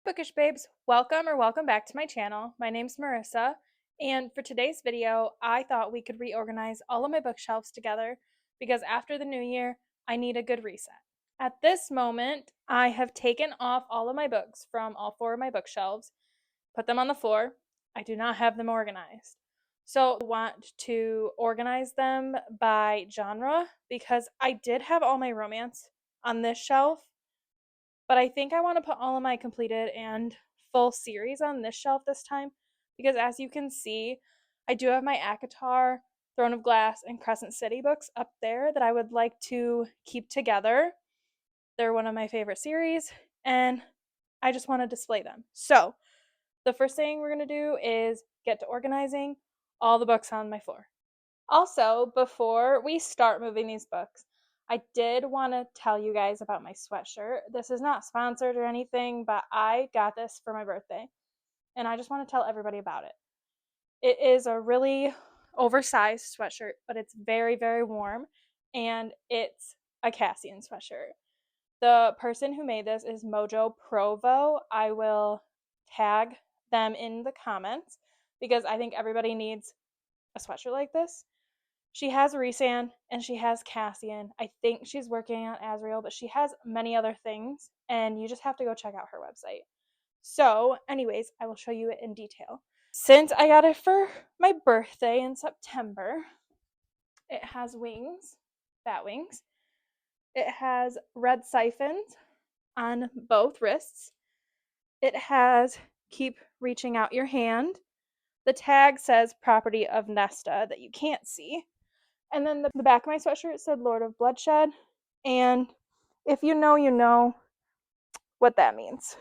Bookish babes, welcome back to my channel. My name's Marissa, and for today's video, I thought we could reorganize all of my bookshelves together because after the new year, I need a good reset. At this moment, I have taken off all of my books from all four of my bookshelves, put them on the floor. I do not have them organized. So I want to organize them by genre because I did have all my romance on this shelf, but I think I want to put all of my completed and full series on this shelf this time because as you can see, I do have my ACOTAR, Throne of Glass, and Crescent City books up there that I would like to keep together. They're one of my favorite series and I just want to display them. So the first thing we're going to do is get to organizing all the books on my floor. Also, before we start moving these books, I did want to tell you guys about my sweatshirt. This is not sponsored or anything, but I got this for my birthday, and I just want to tell everybody about it. It is a really oversized sweatshirt, but it's very, very warm, and it's a Cassian sweatshirt. The person who made this is Mojo Provo. I will tag them in the comments because I think everybody needs a sweatshirt like this. She has Rhysand and she has Cassian. I think she's working on Azriel, but she has many other things, and you just have to go check out her website. So, anyways, I will show you it in detail. Since I got it for my birthday in September, it has wings, bat wings. It has red siphons on both wrists. It has keep reaching out your hand. The tag says property of Nesta that you can't see. And then the back of my sweatshirt said Lord of Bloodshed. And if you know what that means.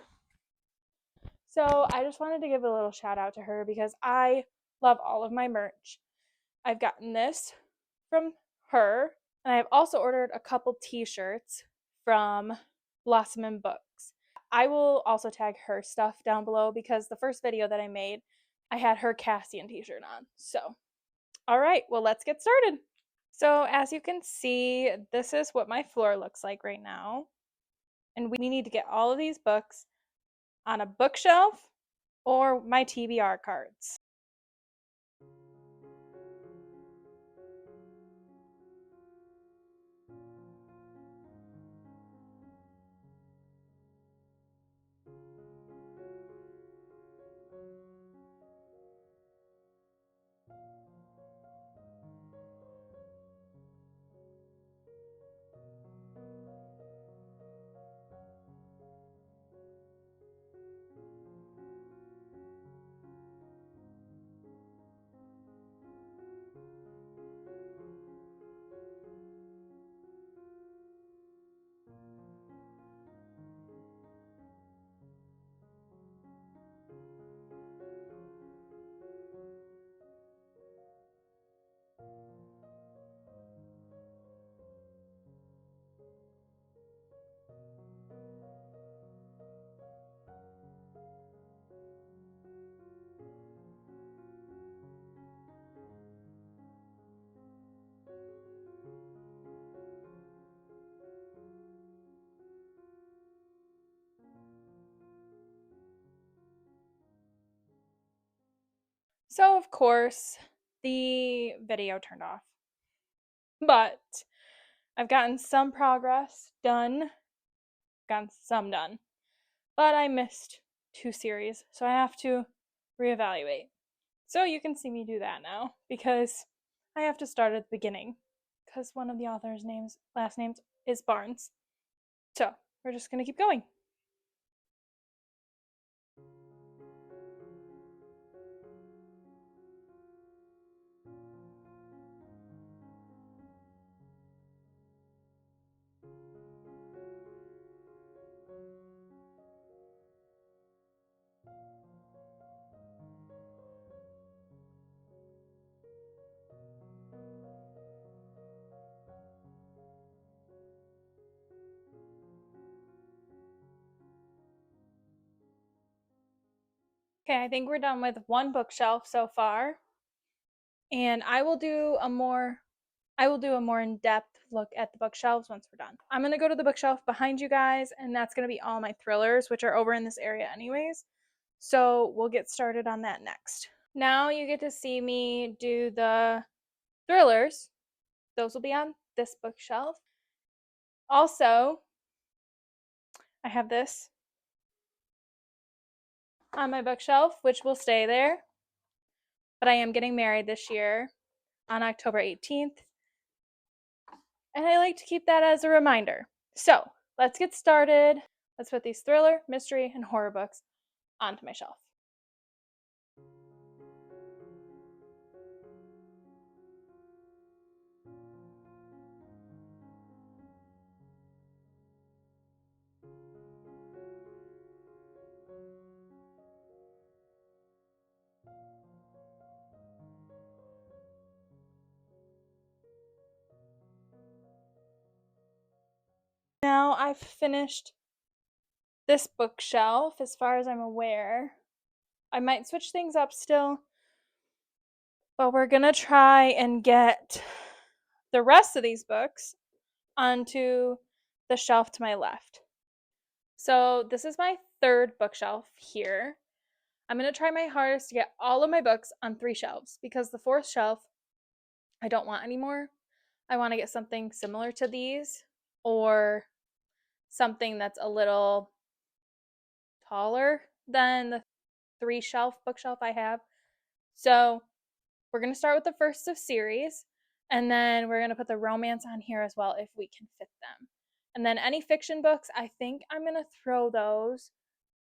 So I just wanted to give a little shout out to her because I love all of my merch. I've gotten this from her, and I've also ordered a couple t-shirts from Blossom and Books. I will also tag her stuff down below because the first video that I made, I had her Cassian t-shirt on. So, all right, well, let's get started. So as you can see, this is what my floor looks like right now. And we need to get all of these books on a bookshelf or my TBR cards. So of course, the video turned off. But I've gotten some progress done. Gotten some done. But I missed 2 series, so I have to reevaluate. So you can see me do that now because I have to start at the beginning because one of the author's last names is Barnes. So we're just gonna keep going. Okay, I think we're done with one bookshelf so far. And I will do a more I will do a more in-depth look at the bookshelves once we're done. I'm going to go to the bookshelf behind you guys, and that's going to be all my thrillers, which are over in this area anyways. So we'll get started on that next. Now you get to see me do the thrillers. Those will be on this bookshelf. Also, I have this on my bookshelf, which will stay there. But I am getting married this year on October 18th. And I like to keep that as a reminder. So let's get started. Let's put these thriller, mystery, and horror books onto my shelf. Now I've finished this bookshelf as far as I'm aware. I might switch things up still, but we're gonna try and get the rest of these books onto the shelf to my left. So this is my third bookshelf here. I'm gonna try my hardest to get all of my books on 3 shelves because the 4th shelf I don't want anymore. I want to get something similar to these or something that's a little taller than the 3 shelf bookshelf I have. So we're going to start with the first of series, and then we're going to put the romance on here as well if we can fit them. And then any fiction books, I think I'm going to throw those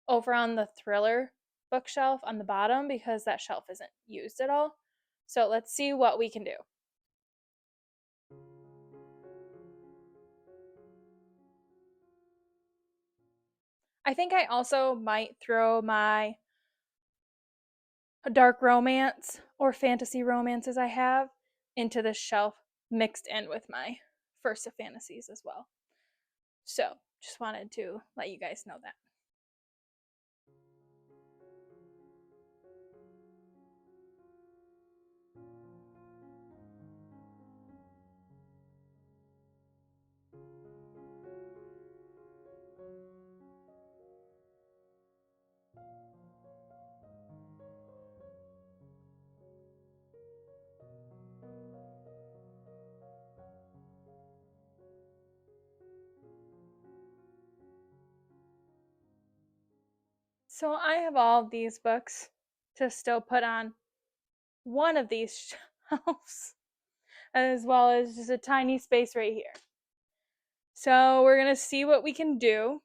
over on the thriller bookshelf on the bottom because that shelf isn't used at all. So let's see what we can do. I think I also might throw my dark romance or fantasy romances I have into this shelf mixed in with my first of fantasies as well. So just wanted to let you guys know that. So I have all of these books to still put on one of these shelves, as well as just a tiny space right here. So we're going to see what we can do.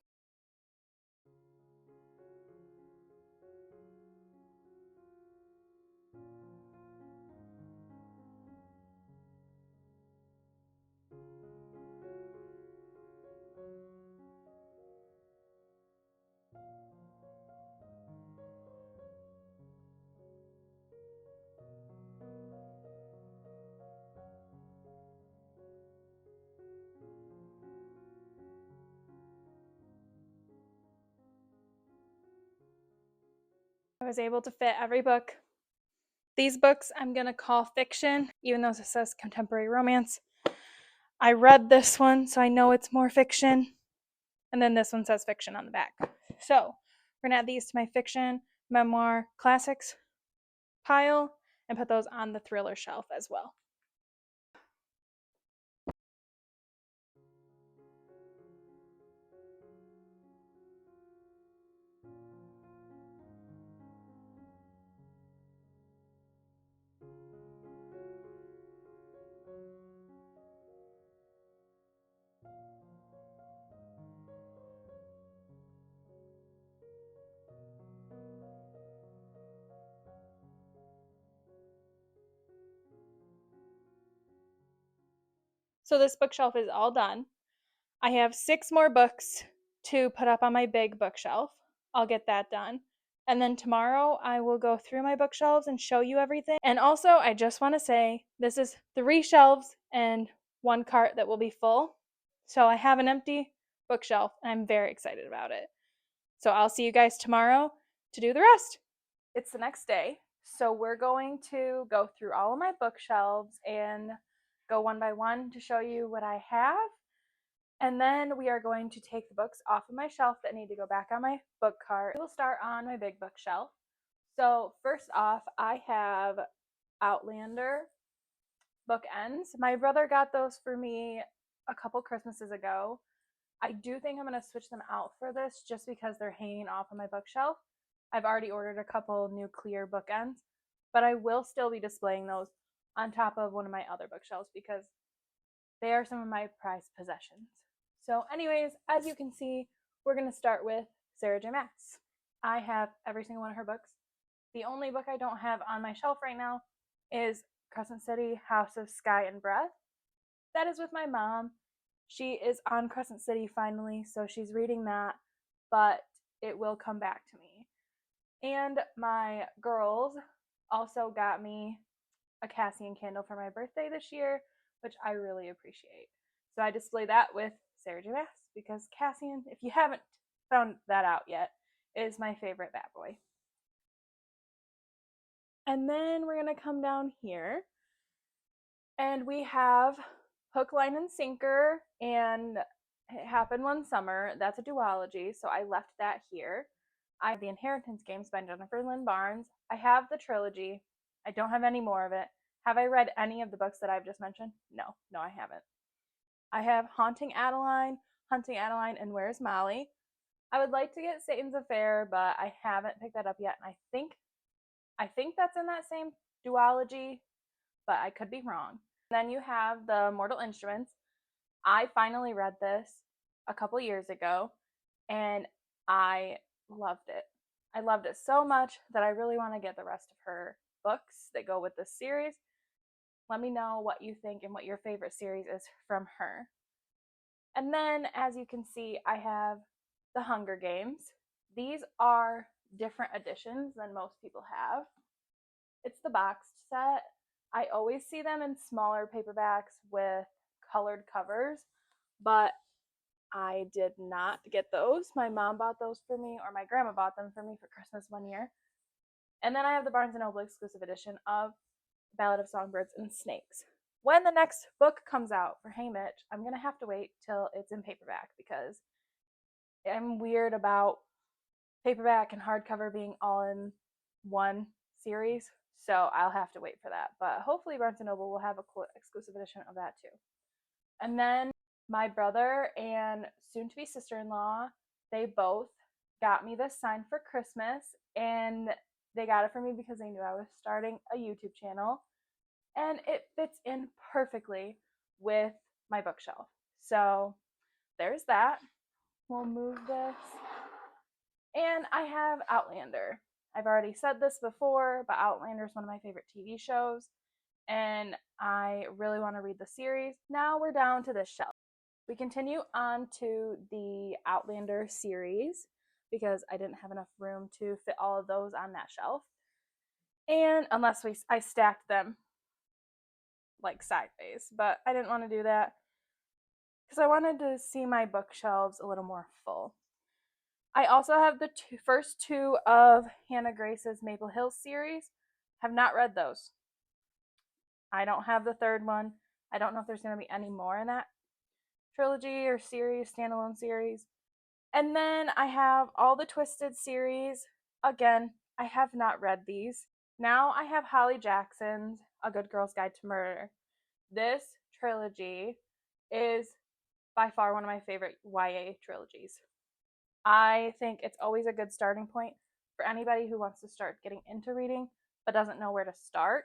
I was able to fit every book. These books I'm going to call fiction, even though it says contemporary romance. I read this one, so I know it's more fiction. And then this one says fiction on the back. So we're going to add these to my fiction, memoir, classics pile and put those on the thriller shelf as well. So this bookshelf is all done. I have 6 more books to put up on my big bookshelf. I'll get that done. And then tomorrow I will go through my bookshelves and show you everything. And also, I just want to say this is 3 shelves and 1 cart that will be full. So I have an empty bookshelf and I'm very excited about it. So I'll see you guys tomorrow to do the rest. It's the next day. So we're going to go through all of my bookshelves and go one by one to show you what I have. And then we are going to take the books off of my shelf that need to go back on my book cart. We'll start on my big bookshelf. So first off, I have Outlander bookends. My brother got those for me a couple Christmases ago. I do think I'm going to switch them out for this just because they're hanging off of my bookshelf. I've already ordered a couple new clear bookends, but I will still be displaying those on top of one of my other bookshelves because they are some of my prized possessions. So anyways, as you can see, we're going to start with Sarah J. Maas. I have every single one of her books. The only book I don't have on my shelf right now is Crescent City, House of Sky and Breath. That is with my mom. She is on Crescent City finally, so she's reading that, but it will come back to me. And my girls also got me a Cassian candle for my birthday this year, which I really appreciate. So I display that with Sarah J. Maas because Cassian, if you haven't found that out yet, is my favorite bad boy. And then we're going to come down here and we have Hook, Line, and Sinker and It Happened One Summer. That's a duology, so I left that here. I have The Inheritance Games by Jennifer Lynn Barnes. I have the trilogy. I don't have any more of it. Have I read any of the books that I've just mentioned? No, I haven't. I have Haunting Adeline, and Where's Molly? I would like to get Satan's Affair, but I haven't picked that up yet, and I think that's in that same duology, but I could be wrong. Then you have the Mortal Instruments. I finally read this a couple years ago, and I loved it. I loved it so much that I really want to get the rest of her books that go with this series. Let me know what you think and what your favorite series is from her. And then, as you can see, I have The Hunger Games. These are different editions than most people have. It's the boxed set. I always see them in smaller paperbacks with colored covers, but I did not get those. My mom bought those for me, or my grandma bought them for me for Christmas one year. And then I have the Barnes & Noble exclusive edition of Ballad of Songbirds and Snakes. When the next book comes out for Hey Mitch, I'm going to have to wait till it's in paperback because I'm weird about paperback and hardcover being all in one series. So I'll have to wait for that. But hopefully Barnes & Noble will have a exclusive edition of that too. And then my brother and soon-to-be sister-in-law, they both got me this sign for Christmas. And they got it for me because they knew I was starting a YouTube channel. And it fits in perfectly with my bookshelf. So there's that. We'll move this. And I have Outlander. I've already said this before, but Outlander is one of my favorite TV shows, and I really want to read the series. Now we're down to this shelf. We continue on to the Outlander series because I didn't have enough room to fit all of those on that shelf. And unless I stacked them like sideways, but I didn't want to do that because I wanted to see my bookshelves a little more full. I also have the first two of Hannah Grace's Maple Hills series. Have not read those. I don't have the third one. I don't know if there's going to be any more in that trilogy or series, standalone series. And then I have all the Twisted series. Again, I have not read these. Now I have Holly Jackson's A Good Girl's Guide to Murder. This trilogy is by far one of my favorite YA trilogies. I think it's always a good starting point for anybody who wants to start getting into reading but doesn't know where to start.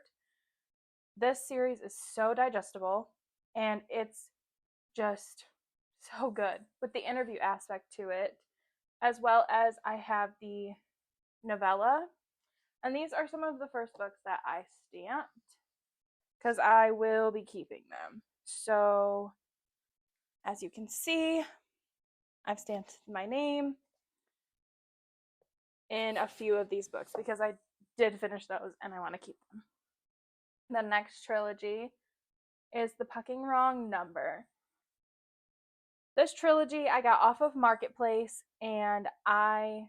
This series is so digestible and it's just so good with the interview aspect to it, as well as I have the novella. And these are some of the first books that I stamped because I will be keeping them. So as you can see, I've stamped my name in a few of these books because I did finish those and I want to keep them. The next trilogy is The Pucking Wrong Number. This trilogy I got off of Marketplace and I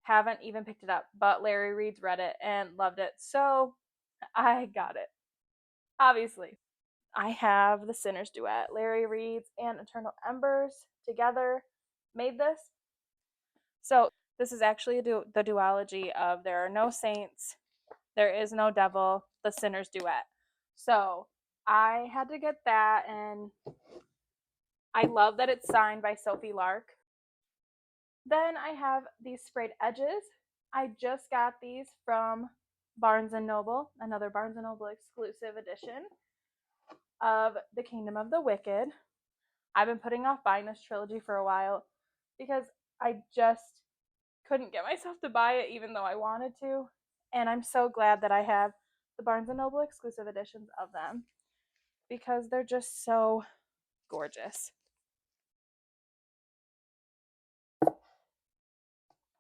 haven't even picked it up, but Larry Reed's read it and loved it, so I got it. Obviously, I have the Sinner's Duet. Larry Reed's and Eternal Embers together made this. So this is actually the duology of There Are No Saints, There Is No Devil, the Sinner's Duet. So I had to get that, and I love that it's signed by Sophie Lark. Then I have these sprayed edges. I just got these from Barnes & Noble, another Barnes & Noble exclusive edition of The Kingdom of the Wicked. I've been putting off buying this trilogy for a while because I just couldn't get myself to buy it even though I wanted to. And I'm so glad that I have the Barnes & Noble exclusive editions of them because they're just so gorgeous.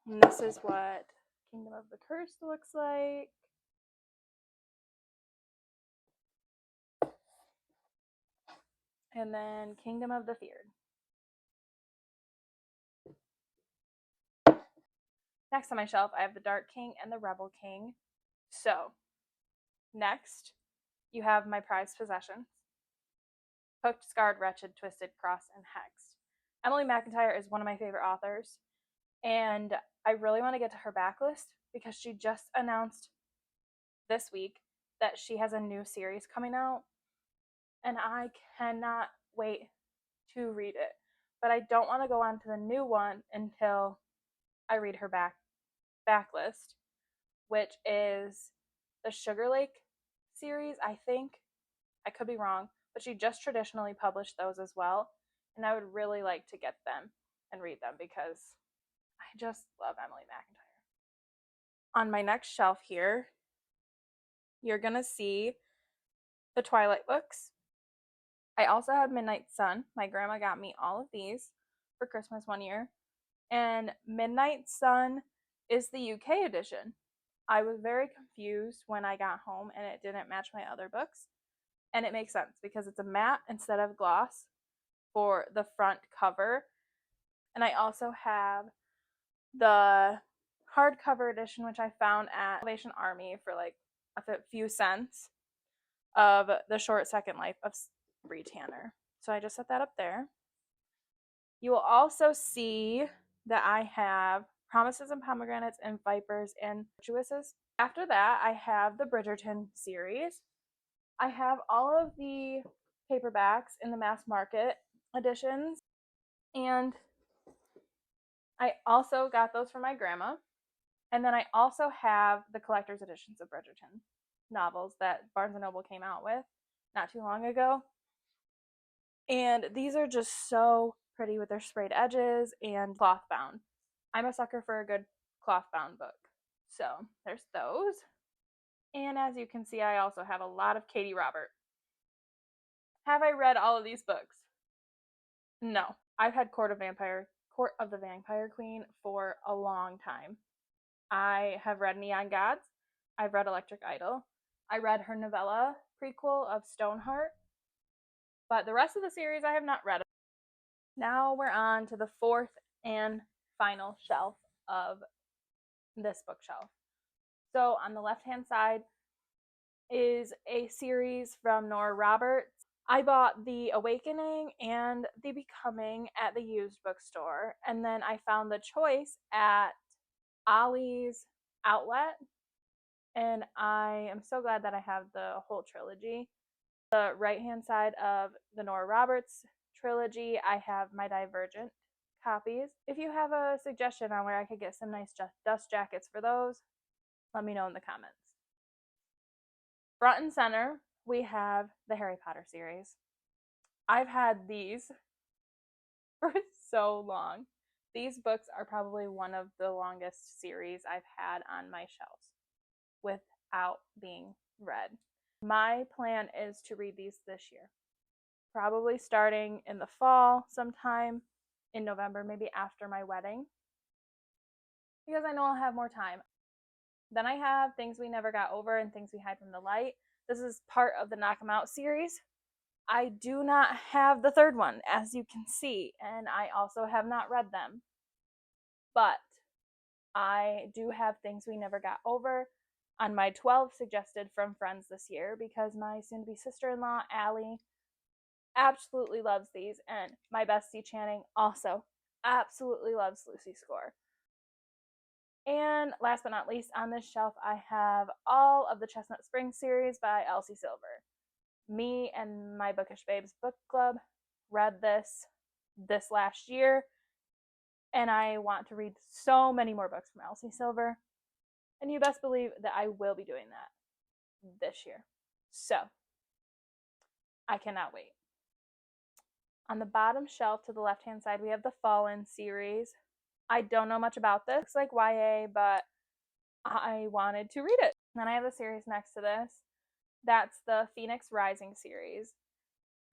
And this is what Kingdom of the Cursed looks like. And then Kingdom of the Feared. Next on my shelf, I have the Dark King and the Rebel King. So, next, you have my prized possessions. Hooked, Scarred, Wretched, Twisted, Crossed, and Hexed. Emily McIntyre is one of my favorite authors, and I really want to get to her backlist because she just announced this week that she has a new series coming out, and I cannot wait to read it. But I don't want to go on to the new one until I read her backlist, which is the Sugar Lake series, I think. I could be wrong, but she just traditionally published those as well, and I would really like to get them and read them because I just love Emily McIntyre. On my next shelf here, you're going to see the Twilight books. I also have Midnight Sun. My grandma got me all of these for Christmas one year, and Midnight Sun is the UK edition. I was very confused when I got home and it didn't match my other books. And it makes sense because it's a matte instead of gloss for the front cover. And I also have the hardcover edition, which I found at Salvation Army for like a few cents, of The Short Second Life of Bree Tanner. So I just set that up there. You will also see that I have Promises and Pomegranates and Vipers and Virtuouses. After that, I have the Bridgerton series. I have all of the paperbacks in the mass market editions, and I also got those from my grandma. And then I also have the collector's editions of Bridgerton novels that Barnes & Noble came out with not too long ago. And these are just so pretty with their sprayed edges and cloth bound. I'm a sucker for a good cloth bound book. So there's those. And as you can see, I also have a lot of Katie Robert. Have I read all of these books? No. I've had Court of the Vampire Queen for a long time. I have read Neon Gods. I've read Electric Idol. I read her novella prequel of Stoneheart. But the rest of the series I have not read. Now we're on to the fourth and final shelf of this bookshelf. So on the left-hand side is a series from Nora Roberts. I bought The Awakening and The Becoming at the used bookstore, and then I found The Choice at Ollie's outlet, and I am so glad that I have the whole trilogy. The right-hand side of the Nora Roberts trilogy, I have my Divergent copies. If you have a suggestion on where I could get some nice dust jackets for those, let me know in the comments. Front and center, we have the Harry Potter series. I've had these for so long. These books are probably one of the longest series I've had on my shelves without being read. My plan is to read these this year, probably starting in the fall sometime in November, maybe after my wedding, because I know I'll have more time. Then I have Things We Never Got Over and Things We Hide from the Light. This is part of the Knock 'em Out series. I do not have the third one, as you can see, and I also have not read them. But I do have Things We Never Got Over. on my 12 suggested from friends this year because my soon-to-be sister-in-law, Allie, absolutely loves these, and my bestie, Channing, also absolutely loves Lucy Score. And last but not least, on this shelf, I have all of the Chestnut Springs series by Elsie Silver. Me and my Bookish Babes book club read this last year, and I want to read so many more books from Elsie Silver. And you best believe that I will be doing that this year. So, I cannot wait. On the bottom shelf to the left-hand side, we have the Fallen series. I don't know much about this. It's like YA, but I wanted to read it. Then I have the series next to this. That's the Phoenix Rising series.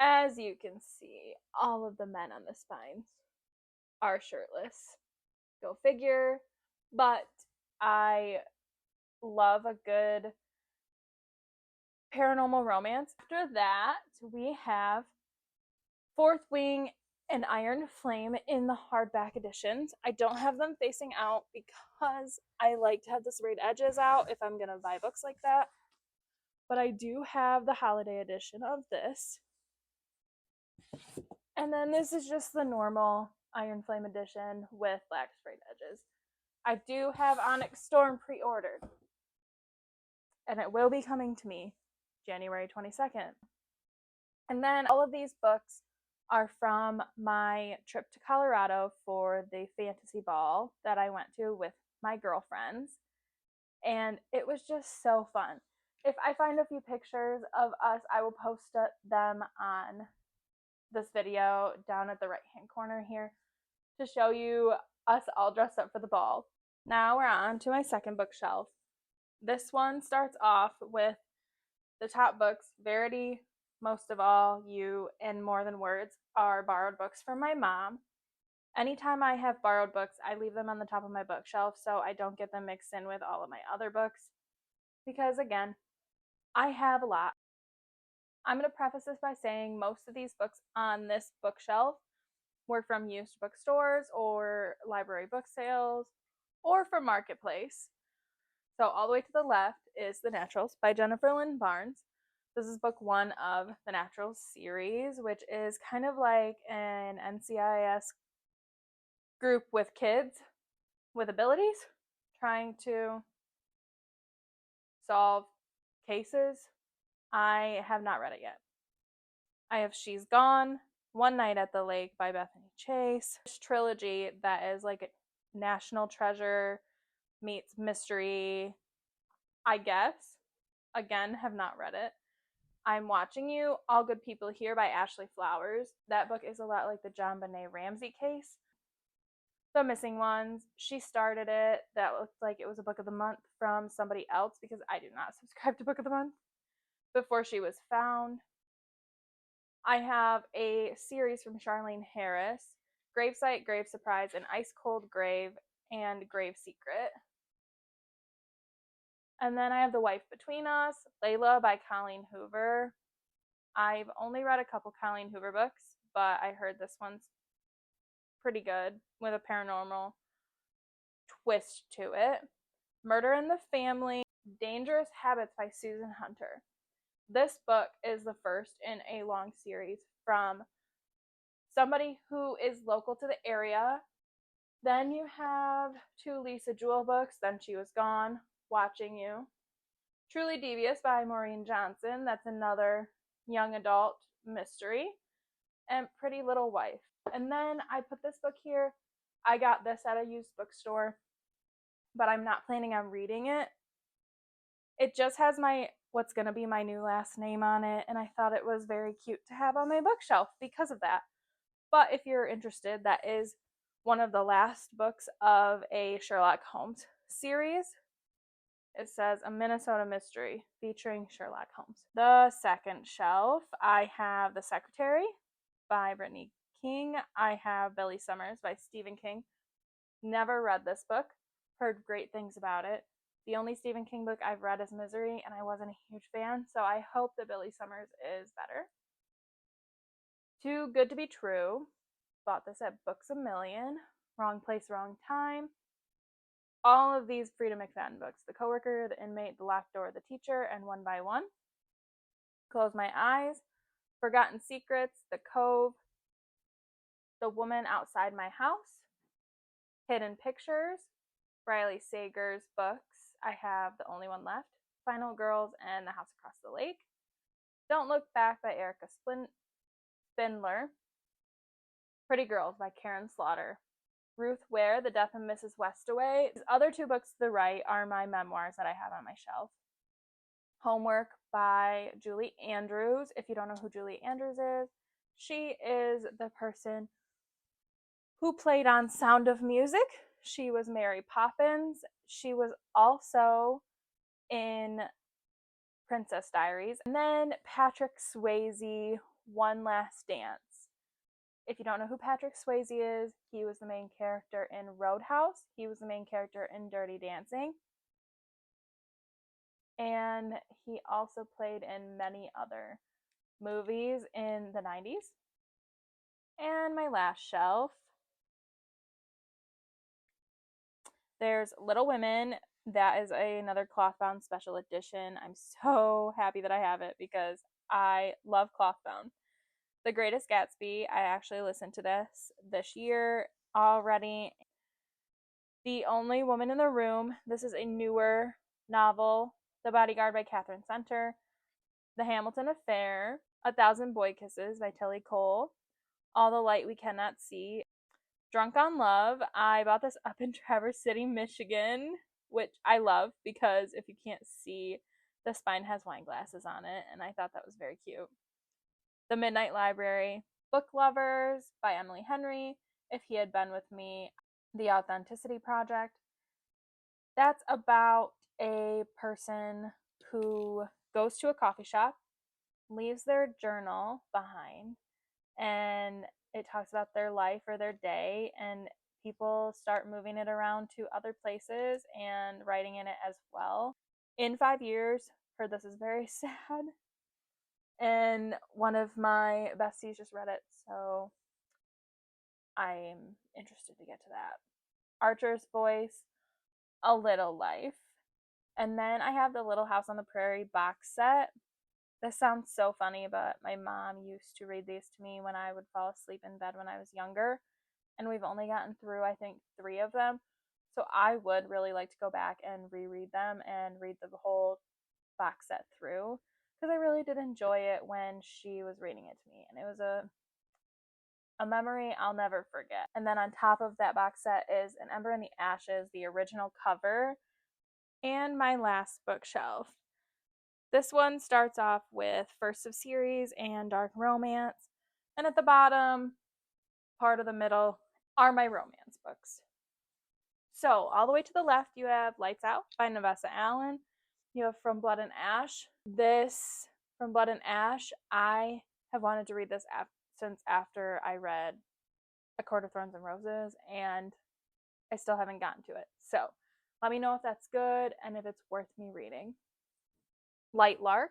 As you can see, all of the men on the spines are shirtless. Go figure. But I love a good paranormal romance. After that, we have Fourth Wing and Iron Flame in the hardback editions. I don't have them facing out because I like to have the serrated edges out if I'm going to buy books like that. But I do have the holiday edition of this. And then this is just the normal Iron Flame edition with black sprayed edges. I do have Onyx Storm pre-ordered, and it will be coming to me January 22nd. And then all of these books are from my trip to Colorado for the fantasy ball that I went to with my girlfriends. And it was just so fun. If I find a few pictures of us, I will post them on this video down at the right hand corner here to show you us all dressed up for the ball. Now we're on to my second bookshelf. This one starts off with the top books. Verity, Most of All, You, and More Than Words are borrowed books from my mom. Anytime I have borrowed books, I leave them on the top of my bookshelf so I don't get them mixed in with all of my other books. Because again, I have a lot. I'm going to preface this by saying most of these books on this bookshelf were from used bookstores or library book sales or from Marketplace. So all the way to the left is The Naturals by Jennifer Lynn Barnes. This is book one of the Naturals series, which is kind of like an NCIS group with kids with abilities trying to solve cases. I have not read it yet. I have She's Gone, One Night at the Lake by Bethany Chase. This trilogy that is like a National Treasure meets mystery, I guess. Again, have not read it. I'm Watching You, All Good People Here by Ashley Flowers. That book is a lot like the John Benet Ramsey case. The Missing Ones, she started it. That looked like it was a book of the month from somebody else because I do not subscribe to Book of the Month. Before She Was Found. I have a series from Charlene Harris, Gravesite, Grave Surprise, and Ice Cold Grave, and Grave Secret. And then I have The Wife Between Us, Layla by Colleen Hoover. I've only read a couple Colleen Hoover books, but I heard this one's pretty good with a paranormal twist to it. Murder in the Family, Dangerous Habits by Susan Hunter. This book is the first in a long series from somebody who is local to the area. Then you have two Lisa Jewell books, Then She Was Gone, Watching You. Truly Devious by Maureen Johnson. That's another young adult mystery. And Pretty Little Wife. And then I put this book here. I got this at a used bookstore, but I'm not planning on reading it. It just has what's going to be my new last name on it, and I thought it was very cute to have on my bookshelf because of that. But if you're interested, that is one of the last books of a Sherlock Holmes series. It says A Minnesota Mystery featuring Sherlock Holmes. The second shelf, I have The Secretary by Brittany King. I have Billy Summers by Stephen King. Never read this book. Heard great things about it. The only Stephen King book I've read is Misery, and I wasn't a huge fan, so I hope that Billy Summers is better. Too Good to Be True. Bought this at Books A Million. Wrong Place, Wrong Time. all of these Frida McFadden books: The Coworker, The Inmate, The Locked Door, The Teacher, and One by One. Close My Eyes, Forgotten Secrets, The Cove, The Woman Outside My House, Hidden Pictures, Riley Sager's books. I have the only one left: Final Girls and The House Across the Lake. Don't Look Back by Erica Spindler. Pretty Girls by Karen Slaughter. Ruth Ware, The Death of Mrs. Westaway. These other two books to the right are my memoirs that I have on my shelf. Homework by Julie Andrews. If you don't know who Julie Andrews is, she is the person who played on Sound of Music. She was Mary Poppins. She was also in Princess Diaries. And then Patrick Swayze, One Last Dance. If you don't know who Patrick Swayze is, he was the main character in Roadhouse. He was the main character in Dirty Dancing. And he also played in many other movies in the 90s. And my last shelf, there's Little Women. That is another cloth-bound special edition. I'm so happy that I have it because I love cloth-bound. The Greatest Gatsby, I actually listened to this year already. The Only Woman in the Room, this is a newer novel. The Bodyguard by Catherine Center. The Hamilton Affair. A Thousand Boy Kisses by Tilly Cole. All the Light We Cannot See. Drunk on Love. I bought this up in Traverse City, Michigan, which I love because if you can't see, the spine has wine glasses on it, and I thought that was very cute. The Midnight Library. Book Lovers by Emily Henry. If He Had Been With Me. The Authenticity Project. That's about a person who goes to a coffee shop, leaves their journal behind, and it talks about their life or their day, and people start moving it around to other places and writing in it as well. In 5 years, heard this is very sad, and one of my besties just read it, so I'm interested to get to that. Archer's Voice, A Little Life. And then I have the Little House on the Prairie box set. This sounds so funny, but my mom used to read these to me when I would fall asleep in bed when I was younger. And we've only gotten through, I think, 3 of them. So I would really like to go back and reread them and read the whole box set through, because I really did enjoy it when she was reading it to me. And it was a memory I'll never forget. And then on top of that box set is An Ember in the Ashes, the original cover, and my last bookshelf. This one starts off with First of Series and Dark Romance, and at the bottom, part of the middle, are my romance books. So all the way to the left, you have Lights Out by Nevessa Allen. You have From Blood and Ash. This, From Blood and Ash, I have wanted to read this since after I read A Court of Thorns and Roses, and I still haven't gotten to it. So let me know if that's good and if it's worth me reading. Light Lark,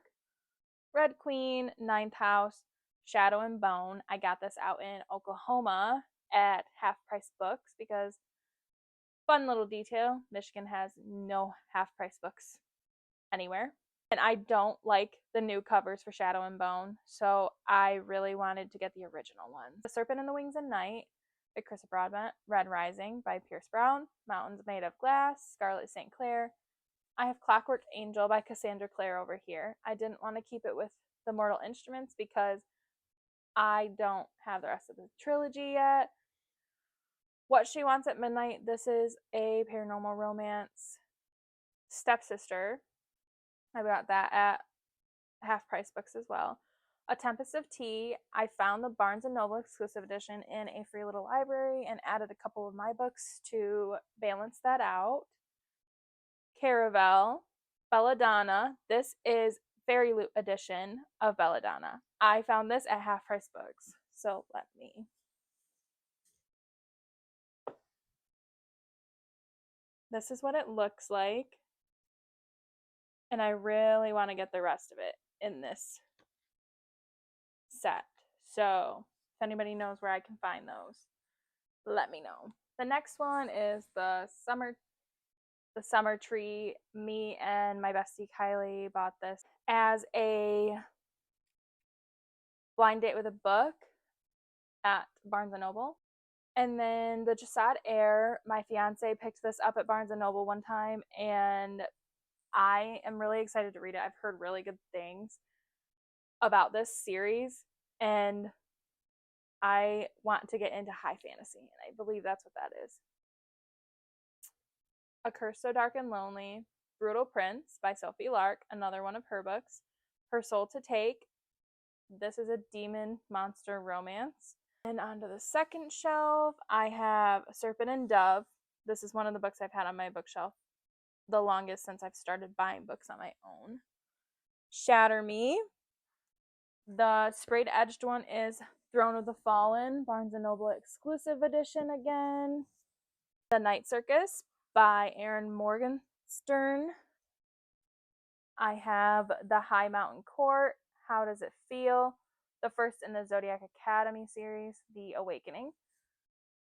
Red Queen, Ninth House, Shadow and Bone. I got this out in Oklahoma at Half Price Books because, fun little detail, Michigan has no half price books anywhere. And I don't like the new covers for Shadow and Bone, so I really wanted to get the original ones. The Serpent and the Wings of Night by Chris Broadbent, Red Rising by Pierce Brown, Mountains Made of Glass, Scarlett St. Clair. I have Clockwork Angel by Cassandra Clare over here. I didn't want to keep it with the Mortal Instruments because I don't have the rest of the trilogy yet. What She Wants at Midnight. This is a paranormal romance. Stepsister. I got that at Half Price Books as well. A Tempest of Tea. I found the Barnes & Noble exclusive edition in a free little library and added a couple of my books to balance that out. Caravel. Belladonna. This is Fairy Loot edition of Belladonna. I found this at Half Price Books, so let me. This is what it looks like, and I really want to get the rest of it in this set. So if anybody knows where I can find those, let me know. The next one is the the summer tree. Me and my bestie Kylie bought this as a blind date with a book at Barnes & Noble. And then the Jasad Air, my fiance picked this up at Barnes & Noble one time, and I am really excited to read it. I've heard really good things about this series, and I want to get into high fantasy, and I believe that's what that is. A Curse So Dark and Lonely, Brutal Prince by Sophie Lark, another one of her books. Her Soul to Take. This is a demon monster romance. And onto the second shelf, I have Serpent and Dove. This is one of the books I've had on my bookshelf the longest since I've started buying books on my own. Shatter Me. The sprayed edged one is Throne of the Fallen, Barnes & Noble exclusive edition again. The Night Circus by Erin Morgenstern. I have The High Mountain Court, How Does It Feel? The first in the Zodiac Academy series, The Awakening.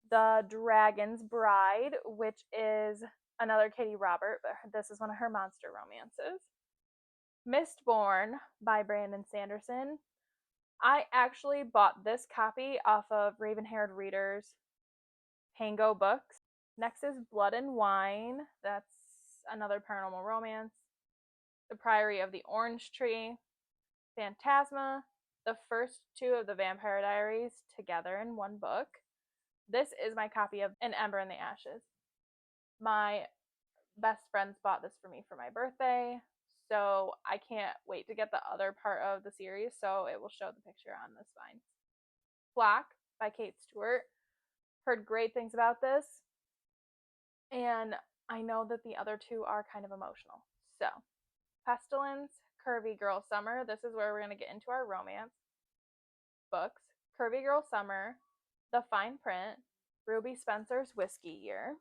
The Dragon's Bride, which is another Katie Robert, but this is one of her monster romances. Mistborn by Brandon Sanderson. I actually bought this copy off of Raven Haired Readers Pango Books. Next is Blood and Wine. That's another paranormal romance. The Priory of the Orange Tree. Phantasma. The first two of the Vampire Diaries together in one book. This is my copy of An Ember in the Ashes. My best friends bought this for me for my birthday, so I can't wait to get the other part of the series, so it will show the picture on the spine. Flock by Kate Stewart. Heard great things about this, and I know that the other two are kind of emotional. So, Pestilence, Curvy Girl Summer. This is where we're going to get into our romance books. Curvy Girl Summer, The Fine Print, Ruby Spencer's Whiskey Year.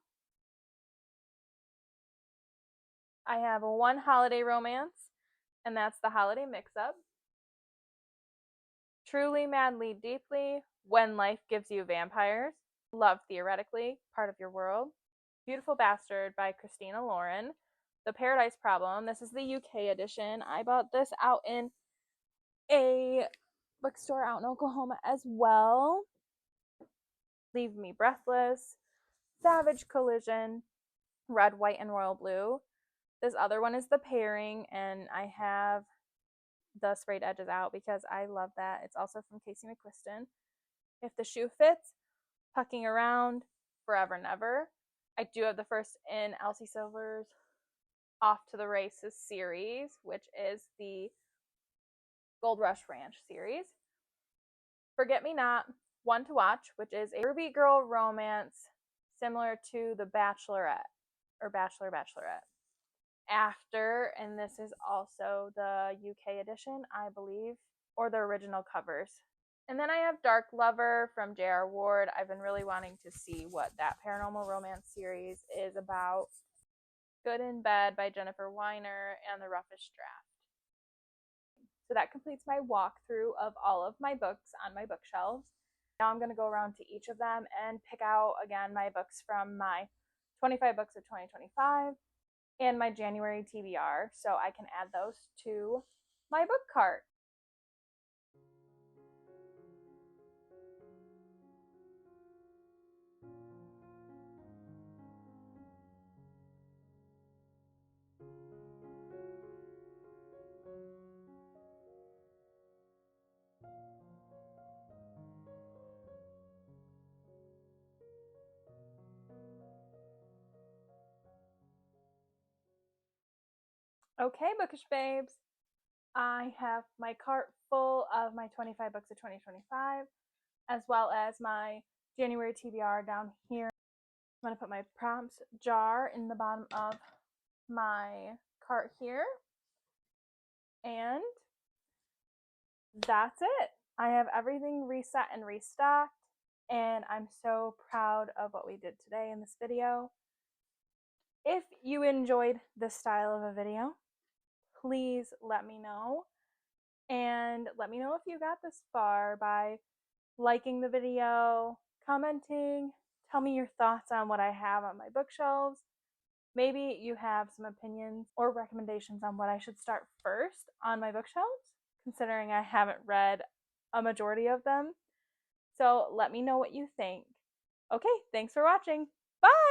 I have one holiday romance, and that's The Holiday Mix-Up. Truly, Madly, Deeply, When Life Gives You Vampires. Love Theoretically, Part of Your World. Beautiful Bastard by Christina Lauren. The Paradise Problem. This is the UK edition. I bought this out in a bookstore out in Oklahoma as well. Leave Me Breathless. Savage Collision. Red, White, and Royal Blue. This other one is The Pairing, and I have the sprayed edges out because I love that. It's also from Casey McQuiston. If the Shoe Fits, Pucking Around, Forever Never. I do have the first in Elsie Silver's Off to the Races series, which is the Gold Rush Ranch series. Forget Me Not, One to Watch, which is a Ruby Girl romance similar to The Bachelorette or Bachelorette. After, and this is also the UK edition, I believe, or the original covers. And then I have Dark Lover from J.R. Ward. I've been really wanting to see what that paranormal romance series is about. Good in Bed by Jennifer Weiner and The Roughest Draft. So that completes my walkthrough of all of my books on my bookshelves. Now I'm going to go around to each of them and pick out, again, my books from my 25 books of 2025 and my January TBR, so I can add those to my book cart. Okay, bookish babes. I have my cart full of my 25 books of 2025, as well as my January TBR down here. I'm going to put my prompts jar in the bottom of my cart here. And that's it. I have everything reset and restocked, and I'm so proud of what we did today in this video. If you enjoyed this style of a video, please let me know. And let me know if you got this far by liking the video, commenting, tell me your thoughts on what I have on my bookshelves. Maybe you have some opinions or recommendations on what I should start first on my bookshelves, considering I haven't read a majority of them. So let me know what you think. Okay, thanks for watching. Bye!